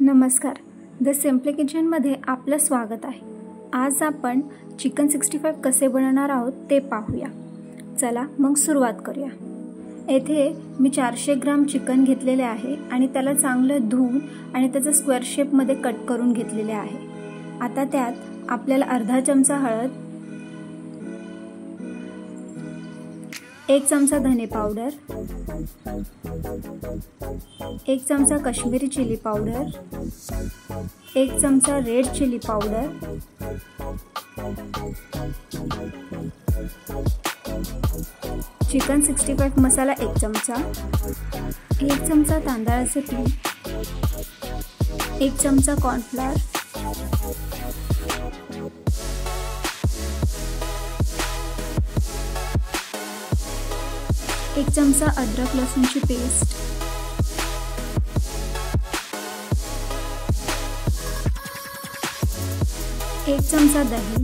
नमस्कार, the simply किचनमध्ये आपलं स्वागत आहे। आज आपण चिकन 65 कसे बनवणार आहोत ते पाहूया। चला मग सुरुवात करूया। येथे मी 400 ग्राम चिकन घेतलेले आहे आणि त्याला चांगलं धुवून आणि त्याचा स्क्वेअर शेप मध्ये कट करून घेतलेले आहे। आता त्यात आपल्याला अर्धा चमचा हळद, 1 चमचा धने पावडर, 1 चमचा कश्मीरी चिली पावडर, 1 चमचा रेड चिली पावडर, चिकन 65 मसाला 1 चमचा, 1 चमचा तांदळाचे पीठ, 1 चमचा कॉर्नफ्लोअर, 1 चमचा अदरक लसूणची पेस्ट, 1 चमचा दही,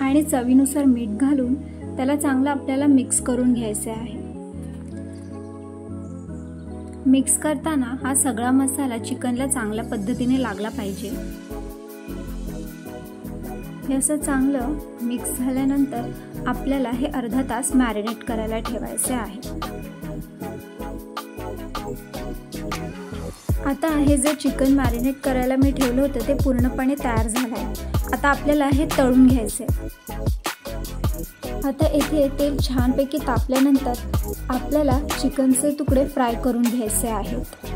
आणि चवीनुसार मीठ घालून त्याला चांगलं आपल्याला मिक्स करून घ्यायचे आहे। मिक्स करताना हा सगळा मसाला चिकनला चांगल्या पद्धतीने लागला पाहिजे। हे असं चांगलं मिक्स झाल्यानंतर आपल्याला हे अर्धा तास मॅरिनेट करायला ठेवायचे आहे। आता हे जे चिकन मॅरिनेट करायला मी ठेवलं होतं ते पूर्णपणे तयार झालं आहे। आता आपल्याला हे तळून घ्यायचे। आता येथे तेल छानपैकी तापल्यानंतर आपल्याला चिकनचे तुकडे फ्राय करून घ्यायचे आहेत।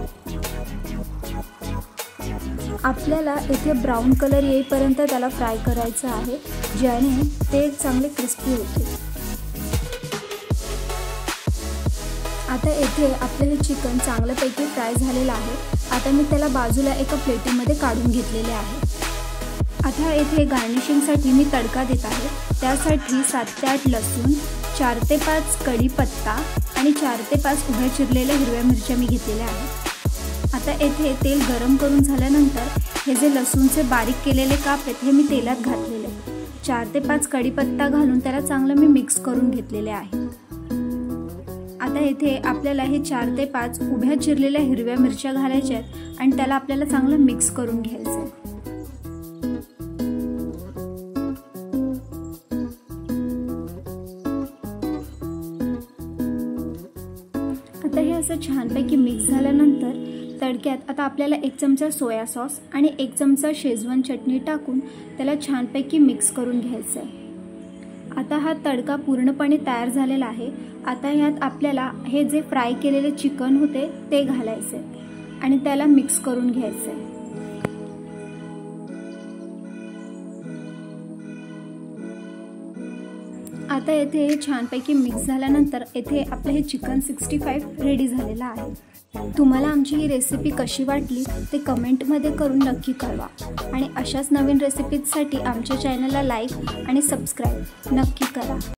आपल्याला येथे ब्राऊन कलर येईपर्यंत त्याला फ्राय करायचं आहे, ज्याने ते चांगले क्रिस्पी होतील। आता येथे आपले हे चिकन चांगल्यापैकी फ्राय झालेलं आहे। आता मी त्याला बाजूला एका प्लेटीमध्ये काढून घेतलेले आहे। आता येथे गार्निशिंगसाठी मी तडका देत आहे। त्यासाठी 7 ते 8 लसूण, 4 ते 5 कढीपत्ता आणि 4 ते 5 उभ्या चिरलेल्या हिरव्या मिरच्या मी घेतलेल्या आहेत। आता येथे तेल गरम करून झाल्यानंतर हे जे लसूणचे बारीक केलेले काप आहेत हे मी तेलात घातलेले। 4 ते 5 कढीपत्ता घालून त्याला चांगलं मी मिक्स करून घेतलेले आहे। आता येथे आपल्याला हे 4 ते 5 उभ्या चिरलेल्या हिरव्या मिरच्या घालायच्या आहेत आणि त्याला आपल्याला चांगलं मिक्स करून घ्यायचं आहे। आता हे असं छानपैकी मिक्स झाल्यानंतर तडक्यात आता आपल्याला 1 चमचा सोया सॉस आणि 1 चमचा शेजवान चटणी टाकून त्याला छानपैकी मिक्स करून घ्यायचं आहे। आता हा तडका पूर्णपणे तयार झालेला आहे। आता यात आपल्याला हे जे फ्राय केलेले चिकन होते ते घालायचे आणि त्याला मिक्स करून घ्यायचं आहे। आता येथे हे छानपैकी मिक्स झाल्यानंतर येथे आपले हे चिकन 65 रेडी झालेला आहे। तुम्हाला आमची ही रेसिपी कशी वाटली ते कमेंटमध्ये करून नक्की कळवा आणि अशाच नवीन रेसिपीजसाठी आमच्या चॅनलला लाईक आणि सबस्क्राईब नक्की करा।